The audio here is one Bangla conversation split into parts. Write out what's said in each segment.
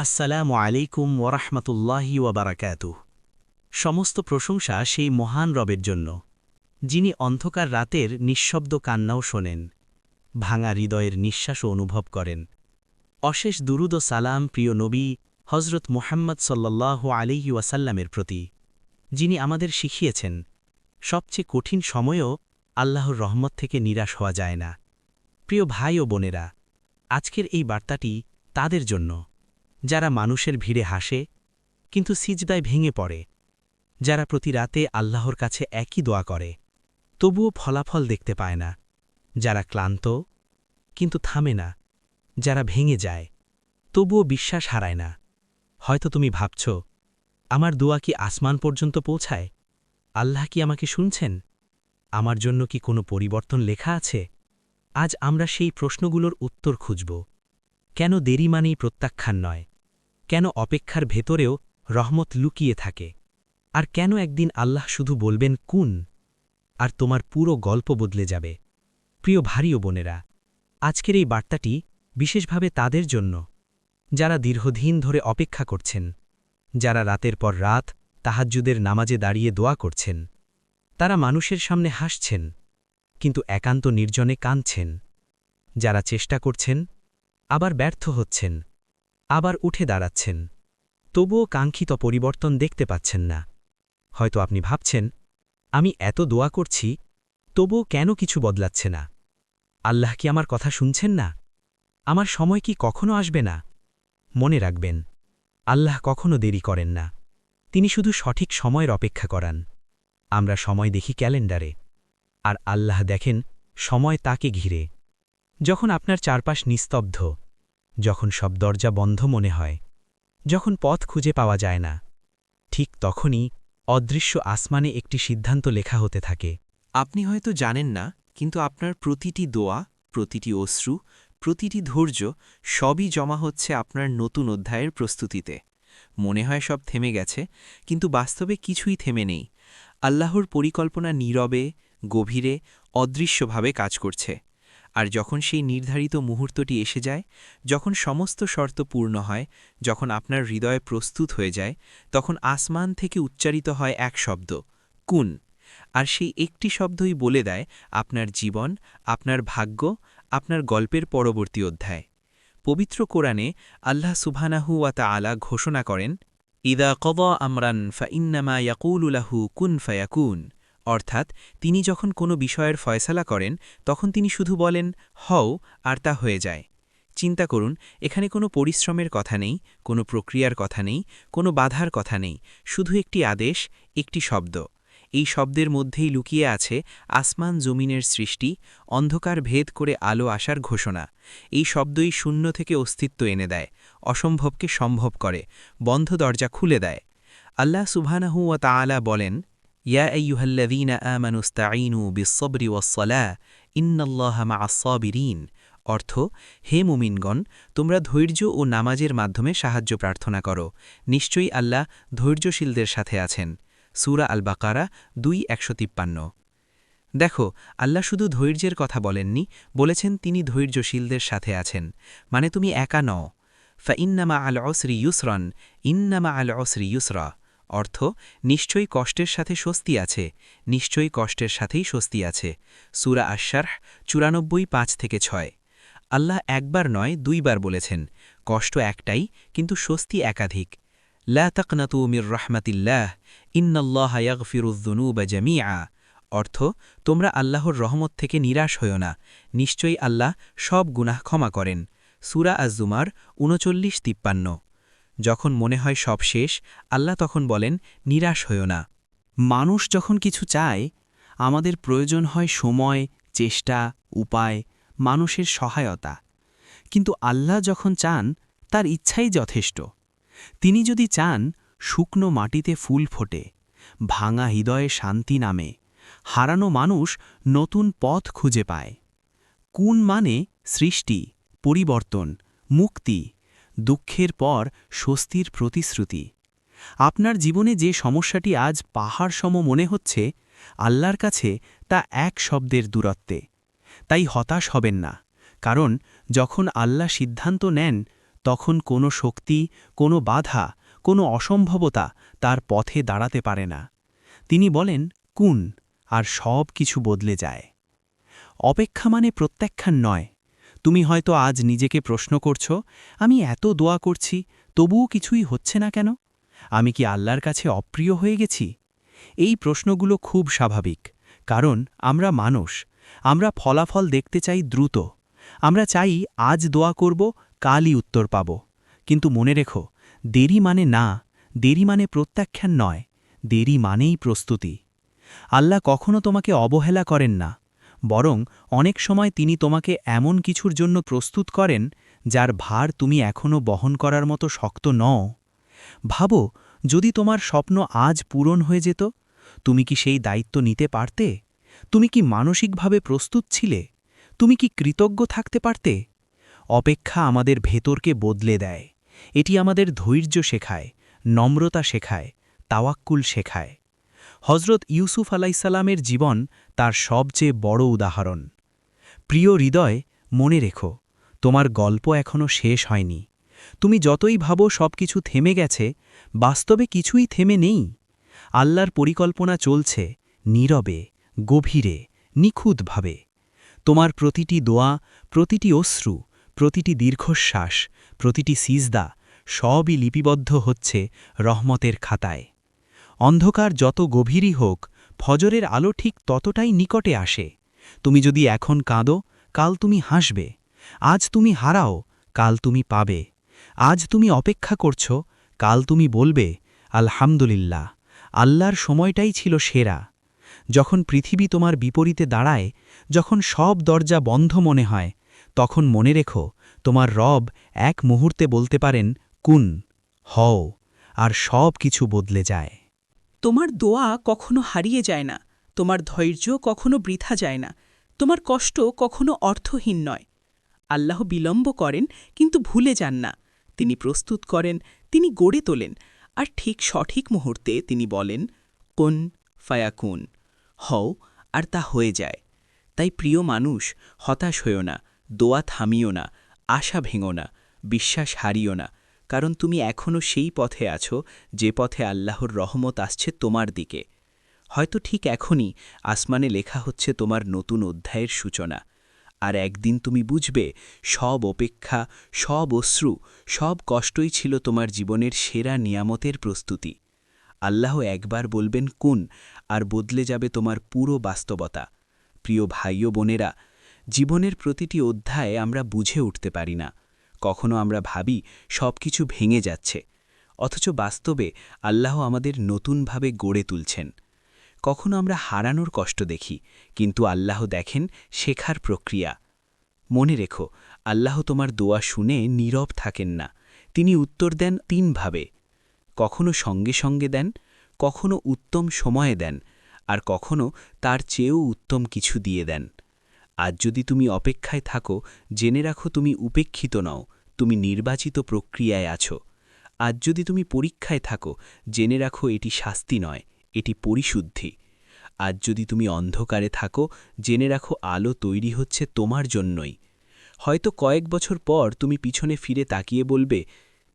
আসসালামু আলাইকুম ওরহমতুল্লাহি ওয়াবারাকাতুহ। সমস্ত প্রশংসা সেই মহান রবের জন্য, যিনি অন্ধকার রাতের নিঃশব্দ কান্নাও শোনেন, ভাঙা হৃদয়ের নিঃশ্বাসও অনুভব করেন। অশেষ দুরুদ ও সালাম প্রিয় নবী হজরত মুহাম্মদ সাল্লাল্লাহু আলাইহি ওয়াসাল্লামের প্রতি, যিনি আমাদের শিখিয়েছেন সবচেয়ে কঠিন সময়েও আল্লাহর রহমত থেকে নিরাশ হওয়া যায় না। প্রিয় ভাই ও বোনেরা, আজকের এই বার্তাটি তাদের জন্য যারা মানুষের ভিড়ে হাসে কিন্তু সিজদায় ভেঙে পড়ে, যারা প্রতি রাতে আল্লাহর কাছে একই দোয়া করে তবুও ফলাফল দেখতে পায় না, যারা ক্লান্ত কিন্তু থামে না, যারা ভেঙে যায় তবুও বিশ্বাস হারায় না। হয়তো তুমি ভাবছ, আমার দোয়া কি আসমান পর্যন্ত পৌঁছায়? আল্লাহ কি আমাকে শুনছেন? আমার জন্য কি কোনো পরিবর্তন লেখা আছে? আজ আমরা সেই প্রশ্নগুলোর উত্তর খুঁজব। কেন দেরি মানেই প্রত্যাখ্যান নয়? কেন অপেক্ষার ভেতরেও রহমত লুকিয়ে থাকে? আর কেন একদিন আল্লাহ শুধু বলবেন কুন, আর তোমার পুরো গল্প বদলে যাবে? প্রিয় ভাই ও বোনেরা, আজকের এই বার্তাটি বিশেষভাবে তাদের জন্য যারা দীর্ঘদিন ধরে অপেক্ষা করছেন, যারা রাতের পর রাত তাহাজ্জুদের নামাজে দাঁড়িয়ে দোয়া করছেন। তারা মানুষের সামনে হাসছেন কিন্তু একান্ত নির্জনে কাঁদছেন, যারা চেষ্টা করছেন আবার ব্যর্থ হচ্ছেন, আবার উঠে দাঁড়াচ্ছেন, তবুও কাঙ্ক্ষিত পরিবর্তন দেখতে পাচ্ছেন না। হয়তো আপনি ভাবছেন, আমি এত দোয়া করছি তবুও কেন কিছু বদলাচ্ছে না? আল্লাহ কি আমার কথা শুনছেন না? আমার সময় কি কখনো আসবে না? মনে রাখবেন, আল্লাহ কখনো দেরি করেন না, তিনি শুধু সঠিক সময়ের অপেক্ষা করান। আমরা সময় দেখি ক্যালেন্ডারে, আর আল্লাহ দেখেন সময় তাকে ঘিরে। যখন আপনার চারপাশ নিস্তব্ধ, যখন সব দরজা বন্ধ মনে হয়, যখন পথ খুঁজে পাওয়া যায় না, ঠিক তখনই অদৃশ্য আসমানে একটি সিদ্ধান্ত লেখা হতে থাকে। আপনি হয়তো জানেন না, কিন্তু আপনার প্রতিটি দোয়া, প্রতিটি অশ্রু, প্রতিটি ধৈর্য সবই জমা হচ্ছে আপনার নতুন অধ্যায়ের প্রস্তুতিতে। মনে হয় সব থেমে গেছে, কিন্তু বাস্তবে কিছুই থেমে নেই। আল্লাহর পরিকল্পনা নীরবে, গভীরে, অদৃশ্যভাবে কাজ করছে। আর যখন সেই নির্ধারিত মুহূর্তটি এসে যায়, যখন সমস্ত শর্ত পূর্ণ হয়, যখন আপনার হৃদয় প্রস্তুত হয়ে যায়, তখন আসমান থেকে উচ্চারিত হয় এক শব্দ, কুন। আর সেই একটি শব্দই বলে দেয় আপনার জীবন, আপনার ভাগ্য, আপনার গল্পের পরবর্তী অধ্যায়। পবিত্র কোরআনে আল্লাহ সুবহানাহু ওয়া তাআলা ঘোষণা করেন, ইদা কদা আমরান ফাইন্নামা ইয়াকুলু লাহু কুন ফায়াকুন। অর্থাৎ তিনি যখন কোনো বিষয়ের ফয়সালা করেন তখন তিনি শুধু বলেন হও, আর তা হয়ে যায়। চিন্তা করুন, এখানে কোনো পরিশ্রমের কথা নেই, কোনো প্রক্রিয়ার কথা নেই, কোনো বাধার কথা নেই, শুধু একটি আদেশ, একটি শব্দ। এই শব্দের মধ্যেই লুকিয়ে আছে আসমান জমিনের সৃষ্টি, অন্ধকার ভেদ করে আলো আসার ঘোষণা। এই শব্দই শূন্য থেকে অস্তিত্ব এনে দেয়, অসম্ভবকে সম্ভব করে, বন্ধ দরজা খুলে দেয়। আল্লাহ সুবহানাহু ওয়া তাআলা বলেন, ইয়া আইয়ুহাল্লাযীনা আমানু ইসতাঈনু বিস-সাবরি ওয়াস-সালাহ ইন্নাল্লাহা মা'আস-সাবিরিন। অর্থ, হে মুমিনগণ, তোমরা ধৈর্য ও নামাজের মাধ্যমে সাহায্য প্রার্থনা করো, নিশ্চয়ই আল্লাহ ধৈর্যশীলদের সাথে আছেন। সূরা আল বাকারা 2:153। দেখো, আল্লাহ শুধু ধৈর্যের কথা বলেননি, বলেছেন তিনি ধৈর্যশীলদের সাথে আছেন। মানে তুমি একা নও। ফাইন্নামা আল উসরি ইউসরান, ইন্নামা আল উসরি ইউসরা। অর্থ, নিশ্চয়ই কষ্টের সাথে স্বস্তি আছে, নিশ্চয়ই কষ্টের সাথেই স্বস্তি আছে। সূরা আশ-শারহ 94:5-6। আল্লাহ একবার নয়, দুইবার বলেছেন, কষ্ট একটাই কিন্তু স্বস্তি একাধিক। লা তাকনাতু মির রাহমাতিল্লাহ, ইন্নাল্লাহা ইয়াগফিরুয-যুনুবা জামিআ। অর্থ, তোমরা আল্লাহর রহমত থেকে নিরাশ হয়ো না, নিশ্চয়ই আল্লাহ সব গুনাহ ক্ষমা করেন। সূরা আজ-জুমার 39:53। যখন মনে হয় সব শেষ, আল্লাহ তখন বলেন, নিরাশ হয়ো না। মানুষ যখন কিছু চায়, আমাদের প্রয়োজন হয় সময়, চেষ্টা, উপায়, মানুষের সহায়তা। কিন্তু আল্লাহ যখন চান, তার ইচ্ছাই যথেষ্ট। তিনি যদি চান, শুকনো মাটিতে ফুল ফোটে, ভাঙা হৃদয়ে শান্তি নামে, হারানো মানুষ নতুন পথ খুঁজে পায়। কুন মানে সৃষ্টি, পরিবর্তন, মুক্তি, দুঃখের পর স্বস্তির প্রতিশ্রুতি। আপনার জীবনে যে সমস্যাটি আজ পাহাড় সম মনে হচ্ছে, আল্লাহর কাছে তা এক শব্দের দূরত্বে। তাই হতাশ হবেন না, কারণ যখন আল্লাহ সিদ্ধান্ত নেন, তখন কোনো শক্তি, কোনো বাধা, কোনো অসম্ভবতা তার পথে দাঁড়াতে পারে না। তিনি বলেন কুন, আর সব কিছু বদলে যায়। অপেক্ষা মানে প্রত্যাখ্যান নয়। তুমি হয়তো আজ নিজেকে প্রশ্ন করছ, আমি এত দোয়া করছি, তবুও কিছুই হচ্ছে না কেন? আমি কি আল্লাহর কাছে অপ্রিয় হয়ে গেছি? এই প্রশ্নগুলো খুব স্বাভাবিক, কারণ আমরা মানুষ। আমরা ফলাফল দেখতে চাই দ্রুত। আমরা চাই আজ দোয়া করব, কালই উত্তর পাব। কিন্তু মনে রেখো, দেরি মানে না, দেরি মানে প্রত্যাখ্যান নয়, দেরি মানেই প্রস্তুতি। আল্লাহ কখনো তোমাকে অবহেলা করেন না, বরং অনেক সময় তিনি তোমাকে এমন কিছুর জন্য প্রস্তুত করেন যার ভার তুমি এখনও বহন করার মতো শক্ত নও। ভাবো, যদি তোমার স্বপ্ন আজ পূরণ হয়ে যেত, তুমি কি সেই দায়িত্ব নিতে পারতে? তুমি কি মানসিকভাবে প্রস্তুত ছিলে? তুমি কি কৃতজ্ঞ থাকতে পারতে? অপেক্ষা আমাদের ভেতরকে বদলে দেয়। এটি আমাদের ধৈর্য শেখায়, নম্রতা শেখায়, তাওয়াক্কুল শেখায়। হজরত ইউসুফ আলাইসাল্লামের জীবন তার সবচেয়ে বড় উদাহরণ। প্রিয় হৃদয়, মনে রেখো, তোমার গল্প এখনও শেষ হয়নি। তুমি যতই ভাবো সবকিছু থেমে গেছে, বাস্তবে কিছুই থেমে নেই। আল্লাহর পরিকল্পনা চলছে নীরবে, গভীরে, নিখুঁতভাবে। তোমার প্রতিটি দোয়া, প্রতিটি অশ্রু, প্রতিটি দীর্ঘশ্বাস, প্রতিটি সিজদা সবই লিপিবদ্ধ হচ্ছে রহমতের খাতায়। অন্ধকার যত গভীরই হোক, ফজরের আলো ঠিক ততটাই নিকটে আসে। তুমি যদি এখন কাঁদো, কাল তুমি হাসবে। আজ তুমি হারাও, কাল তুমি পাবে। আজ তুমি অপেক্ষা করছ, কাল তুমি বলবে আলহামদুলিল্লাহ, আল্লাহর সময়টাই ছিল সেরা। যখন পৃথিবী তোমার বিপরীতে দাঁড়ায়, যখন সব দরজা বন্ধ মনে হয়, তখন মনে রেখো, তোমার রব এক মুহূর্তে বলতে পারেন কুন, হও, আর সব কিছু বদলে যায়। তোমার দোয়া কখনো হারিয়ে যায় না, তোমার ধৈর্য কখনো বৃথা যায় না, তোমার কষ্ট কখনো অর্থহীন নয়। আল্লাহ বিলম্ব করেন, কিন্তু ভুলে যান না। তিনি প্রস্তুত করেন, তিনি গড়ে তোলেন, আর ঠিক সঠিক মুহূর্তে তিনি বলেন কুন ফায়াকুন, হও, আর তা হয়ে যায়। তাই প্রিয় মানুষ, হতাশ হইও না, দোয়া থামিও না, আশা ভেঙো না, বিশ্বাস হারিও না, কারণ তুমি এখনও সেই পথে আছো যে পথে আল্লাহর রহমত আসছে তোমার দিকে। হয়তো ঠিক এখনই আসমানে লেখা হচ্ছে তোমার নতুন অধ্যায়ের সূচনা। আর একদিন তুমি বুঝবে, সব অপেক্ষা, সব অশ্রু, সব কষ্টই ছিল তোমার জীবনের সেরা নিয়ামতের প্রস্তুতি। আল্লাহ একবার বলবেন কুন, আর বদলে যাবে তোমার পুরো বাস্তবতা। প্রিয় ভাই ও বোনেরা, জীবনের প্রতিটি অধ্যায়ে আমরা বুঝে উঠতে পারি না। কখনো আমরা ভাবি সব কিছু ভেঙে যাচ্ছে, অথচ বাস্তবে আল্লাহ আমাদের নতুনভাবে গড়ে তুলছেন। কখনো আমরা হারানোর কষ্ট দেখি, কিন্তু আল্লাহ দেখেন শেখার প্রক্রিয়া। মনে রেখো, আল্লাহ তোমার দোয়া শুনে নীরব থাকেন না। তিনি উত্তর দেন তিনভাবে। কখনো সঙ্গে সঙ্গে দেন, কখনো উত্তম সময়ে দেন, আর কখনো তার চেয়েও উত্তম কিছু দিয়ে দেন। আজ যদি তুমি অপেক্ষায় থাকো, জেনে রাখো তুমি উপেক্ষিত নও, তুমি নির্বাচিত প্রক্রিয়ায় আছো। আজ যদি তুমি পরীক্ষায় থাকো, জেনে রাখো এটি শাস্তি নয়, এটি পরিশুদ্ধি। আজ যদি তুমি অন্ধকারে থাকো, জেনে রাখো আলো তৈরি হচ্ছে তোমার জন্যই। হয়তো কয়েক বছর পর তুমি পিছনে ফিরে তাকিয়ে বলবে,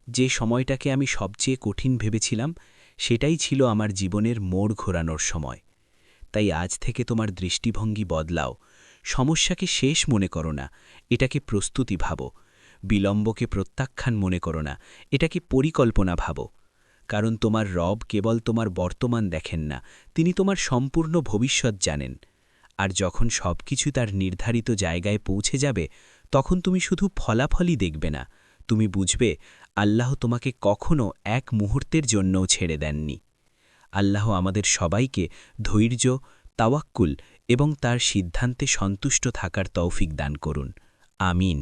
যে সময়টাকে আমি সবচেয়ে কঠিন ভেবেছিলাম, সেটাই ছিল আমার জীবনের মোড় ঘোরানোর সময়। তাই আজ থেকে তোমার দৃষ্টিভঙ্গি বদলাও। সমস্যাকে শেষ মনে করো না, এটাকে প্রস্তুতি ভাবো। বিলম্বকে প্রত্যাখ্যান মনে করো না, এটাকে পরিকল্পনা ভাবো। কারণ তোমার রব কেবল তোমার বর্তমান দেখেন না, তিনি তোমার সম্পূর্ণ ভবিষ্যৎ জানেন। আর যখন সবকিছু তার নির্ধারিত জায়গায় পৌঁছে যাবে, তখন তুমি শুধু ফলাফলই দেখবে না, তুমি বুঝবে আল্লাহ তোমাকে কখনো এক মুহূর্তের জন্যও ছেড়ে দেননি। আল্লাহ আমাদের সবাইকে ধৈর্য, তাওয়াক্কুল এবং তার সিদ্ধান্তে সন্তুষ্ট থাকার তৌফিক দান করুন। আমিন।